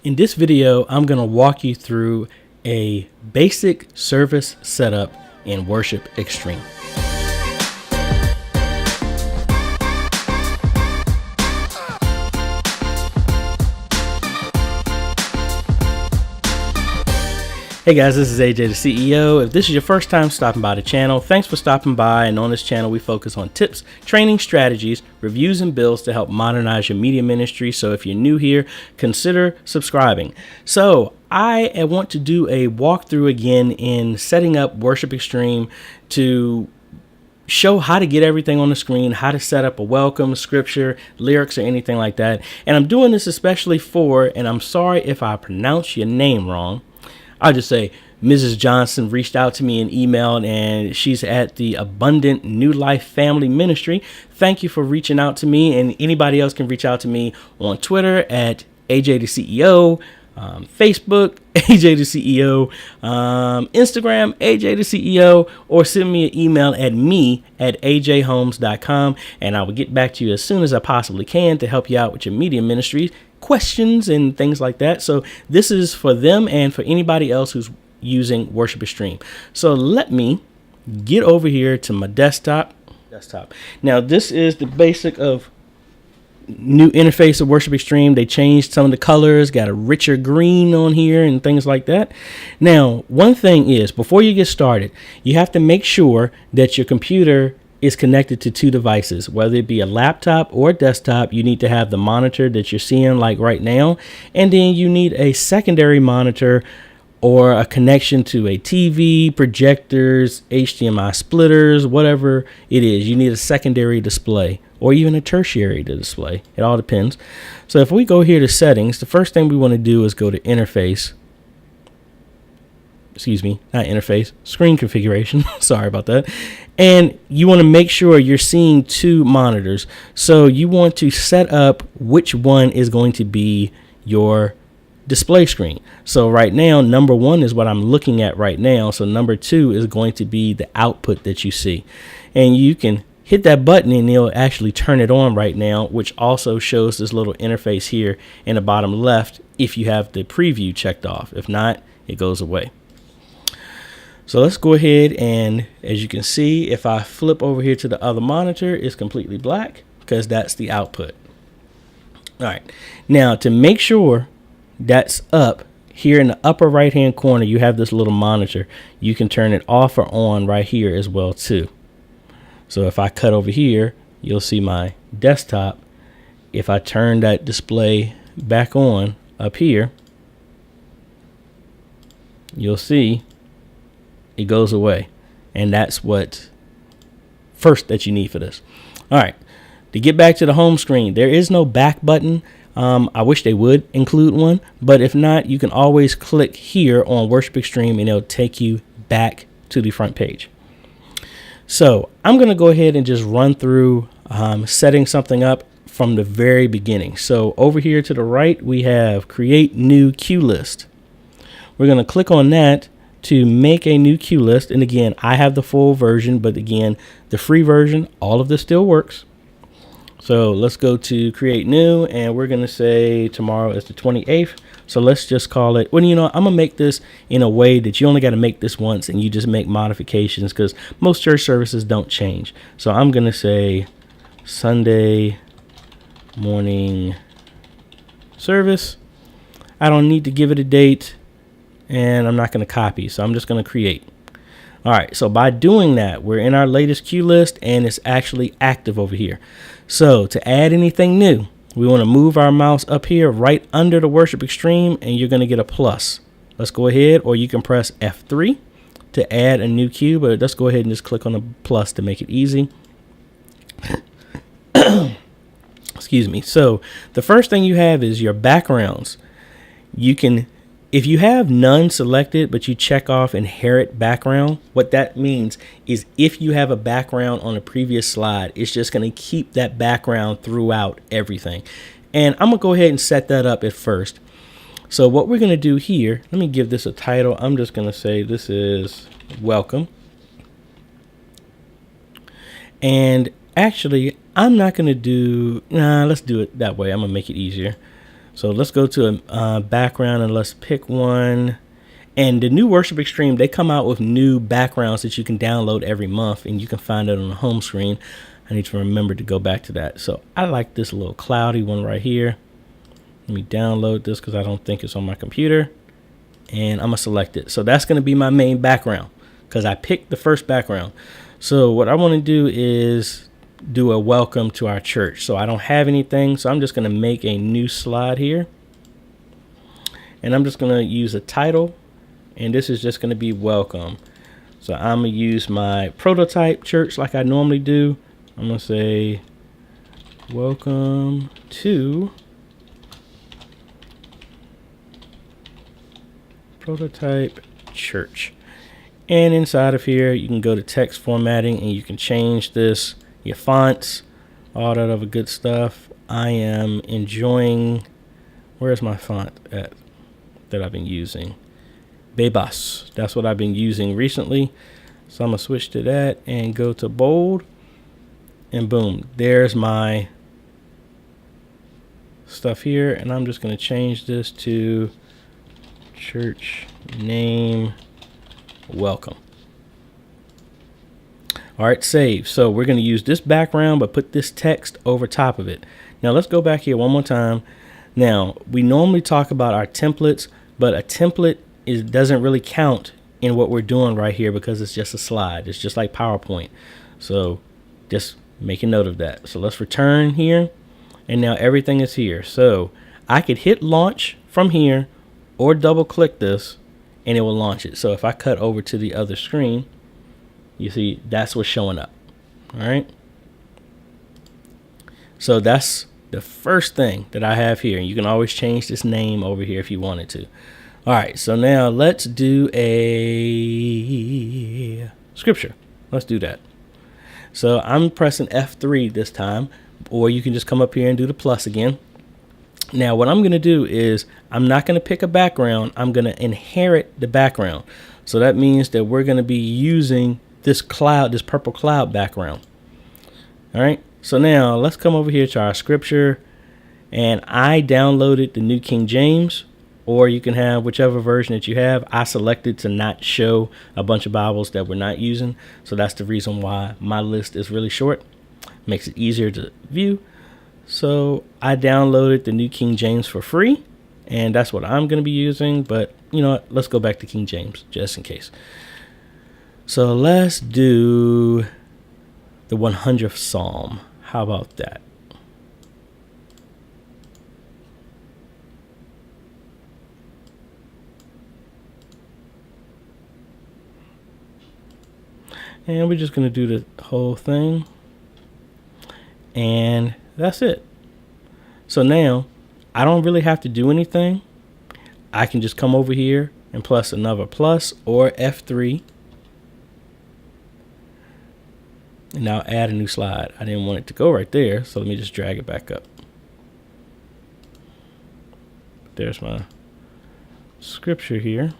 In this video, I'm going to walk you through a basic service setup in Worship Extreme. Hey guys, this is AJ the CEO. If this is your first time stopping by the channel, thanks for stopping by. And on this channel, we focus on tips, training strategies, reviews, and builds to help modernize your media ministry. So if you're new here, consider subscribing. So I want to do a walkthrough again in setting up Worship Extreme to show how to get everything on the screen, how to set up a welcome, scripture, lyrics, or anything like that. And I'm doing this especially for, and I'm sorry if I pronounce your name wrong, I'll just say Mrs. Johnson reached out to me in email, and she's at the Abundant New Life Family Ministry. Thank you for reaching out to me, and anybody else can reach out to me on Twitter at AJaytheCEO, Facebook, AJaytheCEO, Instagram, AJaytheCEO, or send me an email at me@ajhomes.com, and I will get back to you as soon as I possibly can to help you out with your media ministry questions and things like that. So this is for them and for anybody else who's using Worship Extreme. So let me get over here to my desktop. Now this is the basic of new interface of Worship Extreme. They changed some of the colors, got a richer green on here and things like that. Now, one thing is, before you get started, you have to make sure that your computer is connected to two devices, whether it be a laptop or a desktop. You need to have the monitor that you're seeing like right now, and then you need a secondary monitor or a connection to a TV, projectors, HDMI splitters, whatever it is. You need a secondary display or even a tertiary display. It all depends. So if we go here to settings, the first thing we want to do is go to interface. Screen configuration. Sorry about that. And you want to make sure you're seeing two monitors. So you want to set up which one is going to be your display screen. So right now, number one is what I'm looking at right now. So number two is going to be the output that you see. And you can hit that button and it'll actually turn it on right now, which also shows this little interface here in the bottom left if you have the preview checked off. If not, it goes away. So let's go ahead, and as you can see, if I flip over here to the other monitor, it's completely black because that's the output. All right. Now, to make sure that's up, here in the upper right hand corner, you have this little monitor. You can turn it off or on right here as well too. So if I cut over here, you'll see my desktop. If I turn that display back on up here, you'll see it goes away. And that's what first that you need for this. All right. To get back to the home screen, there is no back button. I wish they would include one, but if not, you can always click here on Worship Extreme and it'll take you back to the front page. So I'm going to go ahead and just run through setting something up from the very beginning. So over here to the right, we have create new queue list. We're going to click on that to make a new queue list. And again, I have the full version, but again, the free version, all of this still works. So let's go to create new, and we're going to say tomorrow is the 28th. So let's just call it, well, you know, I'm going to make this in a way that you only got to make this once and you just make modifications because most church services don't change. So I'm going to say Sunday morning service. I don't need to give it a date, and I'm not going to copy. So I'm just going to create. All right. So by doing that, we're in our latest queue list and it's actually active over here. So to add anything new, we want to move our mouse up here right under the Worship Extreme, and you're going to get a plus. Let's go ahead, or you can press F3 to add a new queue, but let's go ahead and just click on the plus to make it easy. Excuse me. So the first thing you have is your backgrounds. You can, if you have none selected, but you check off inherit background, what that means is if you have a background on a previous slide, it's just going to keep that background throughout everything. And I'm going to go ahead and set that up at first. So what we're going to do here, let me give this a title. I'm just going to say this is welcome. And actually, I'm not going to do, let's do it that way. I'm going to make it easier. So let's go to a background and let's pick one. And the new Worship Extreme, they come out with new backgrounds that you can download every month, and you can find it on the home screen. I need to remember to go back to that. So I like this little cloudy one right here. Let me download this because I don't think it's on my computer. And I'm going to select it. So that's going to be my main background because I picked the first background. So what I want to do is do a welcome to our church. So I don't have anything. So I'm just going to make a new slide here. And I'm just going to use a title. And this is just going to be welcome. So I'm going to use my prototype church like I normally do. I'm going to say welcome to Prototype Church. And inside of here, you can go to text formatting and you can change this, your fonts, all that other good stuff. I am enjoying, where's my font at that I've been using? Bebas. That's what I've been using recently. So I'm going to switch to that and go to bold. And boom, there's my stuff here. And I'm just going to change this to church name welcome. All right, save. So we're going to use this background, but put this text over top of it. Now let's go back here one more time. Now we normally talk about our templates, but a template doesn't really count in what we're doing right here because it's just a slide. It's just like PowerPoint. So just make a note of that. So let's return here. And now everything is here. So I could hit launch from here or double click this and it will launch it. So if I cut over to the other screen, you see that's what's showing up. All right. So that's the first thing that I have here. You can always change this name over here if you wanted to. All right. So now let's do a scripture. Let's do that. So I'm pressing F3 this time, or you can just come up here and do the plus again. Now, what I'm going to do is I'm not going to pick a background. I'm going to inherit the background. So that means that we're going to be using this cloud, this purple cloud background. All right. So now let's come over here to our scripture. And I downloaded the New King James, or you can have whichever version that you have. I selected to not show a bunch of Bibles that we're not using. So that's the reason why my list is really short. Makes it easier to view. So I downloaded the New King James for free, and that's what I'm going to be using. But you know what? Let's go back to King James just in case. So let's do the 100th Psalm. How about that? And we're just going to do the whole thing. And that's it. So now I don't really have to do anything. I can just come over here and plus another plus or F3. And now add a new slide. I didn't want it to go right there. So let me just drag it back up. There's my scripture here.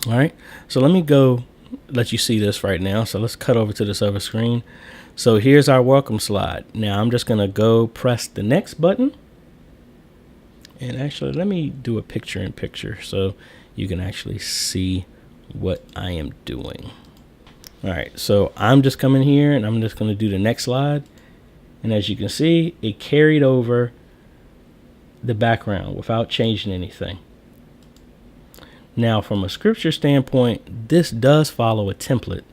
All right. So let me go let you see this right now. So let's cut over to this other screen. So here's our welcome slide. Now I'm just going to go press the next button. And actually, let me do a picture in picture so you can actually see what I am doing. All right. So I'm just coming here and I'm just going to do the next slide. And as you can see, it carried over the background without changing anything. Now, from a scripture standpoint, this does follow a template.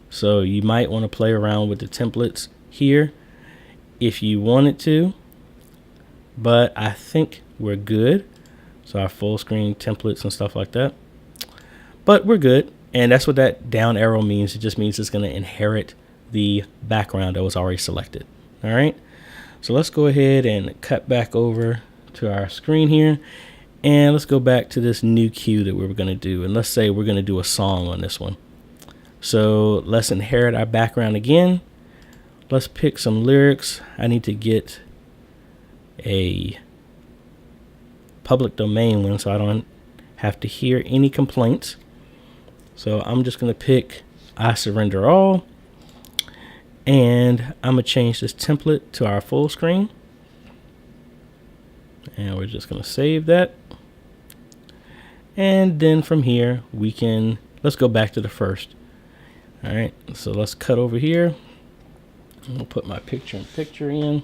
So you might want to play around with the templates here if you wanted to. But I think we're good. So our full screen templates and stuff like that. But we're good. And that's what that down arrow means. It just means it's going to inherit the background that was already selected. All right. So let's go ahead and cut back over to our screen here. And let's go back to this new cue that we were going to do. And let's say we're going to do a song on this one. So let's inherit our background again. Let's pick some lyrics. I need to get a public domain one so I don't have to hear any complaints. So I'm just going to pick I Surrender All. And I'm going to change this template to our full screen. And we're just going to save that. And then from here, let's go back to the first. All right, so let's cut over here. I'll put my picture in.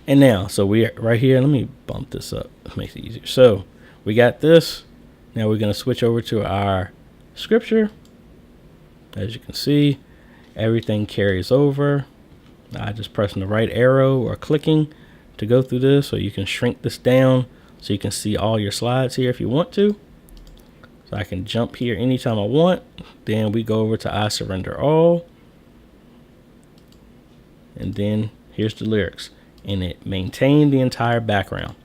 And now, so we're right here. Let me bump this up. It makes it easier. So we got this. Now we're going to switch over to our scripture. As you can see, everything carries over. I just pressing the right arrow or clicking to go through this, so you can shrink this down so you can see all your slides here if you want to. So I can jump here anytime I want. Then we go over to I surrender all. And then here's the lyrics. And it maintained the entire background.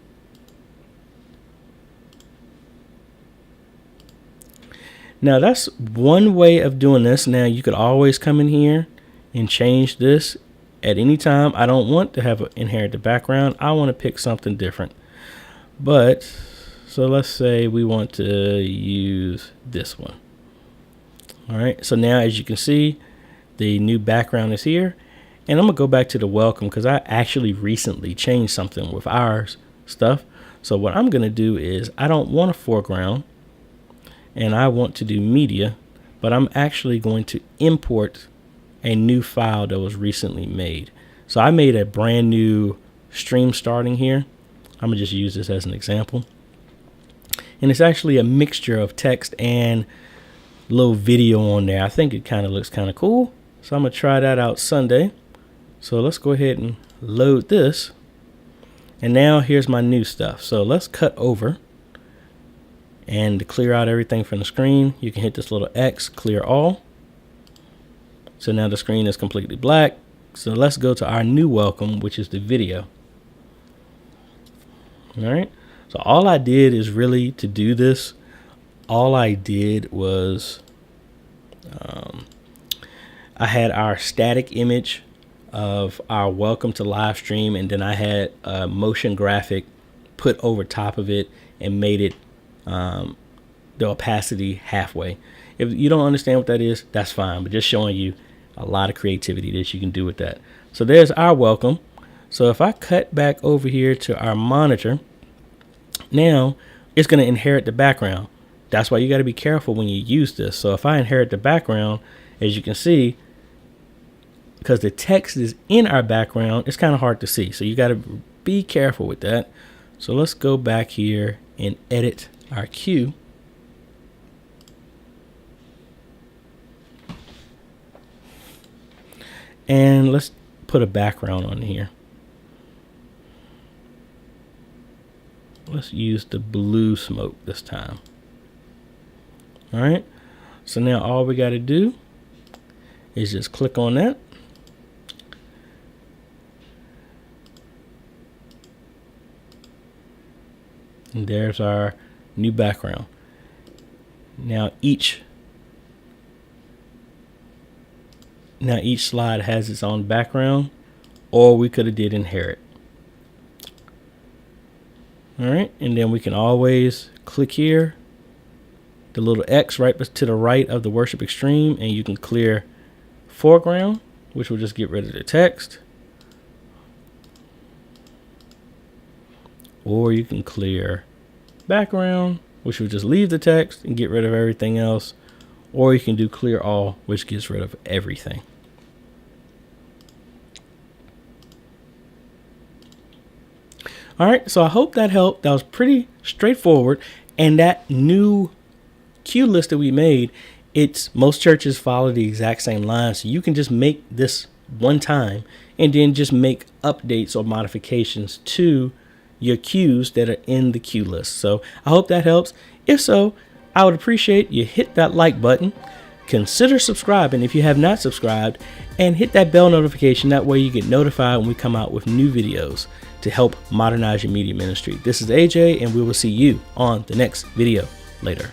Now that's one way of doing this. Now you could always come in here and change this at any time. I don't want to have an inherited background. I want to pick something different. But so let's say we want to use this one. All right. So now, as you can see, the new background is here. And I'm going to go back to the welcome because I actually recently changed something with our stuff. So what I'm going to do is I don't want a foreground. And I want to do media, but I'm actually going to import a new file that was recently made. So I made a brand new stream starting here. I'm gonna just use this as an example. And it's actually a mixture of text and little video on there. I think it kind of looks kind of cool. So I'm gonna try that out Sunday. So let's go ahead and load this. And now here's my new stuff. So let's cut over. And to clear out everything from the screen, you can hit this little X, clear all. So now the screen is completely black. So let's go to our new welcome, which is the video. All right. So all I did is really to do this. All I did was I had our static image of our welcome to live stream. And then I had a motion graphic put over top of it and made it the opacity halfway. If you don't understand what that is, that's fine, but just showing you a lot of creativity that you can do with that. So there's our welcome. So if I cut back over here to our monitor, now it's going to inherit the background. That's why you got to be careful when you use this. So if I inherit the background, as you can see, because the text is in our background, it's kind of hard to see. So you got to be careful with that. So let's go back here and edit our cue. And let's put a background on here. Let's use the blue smoke this time. All right. So now all we got to do is just click on that. And there's our new background. Now each slide has its own background, or we could have did inherit. All right, and then we can always click here, the little X right to the right of the worship extreme, and you can clear foreground, which will just get rid of the text. Or you can clear background, which will just leave the text and get rid of everything else. Or you can do clear all, which gets rid of everything. All right, so I hope that helped. That was pretty straightforward. And that new cue list that we made, most churches follow the exact same line. So you can just make this one time and then just make updates or modifications to your cues that are in the cue list. So I hope that helps. If so, I would appreciate you hit that like button, consider subscribing if you have not subscribed, and hit that bell notification. That way you get notified when we come out with new videos to help modernize your media ministry. This is AJ, and we will see you on the next video later.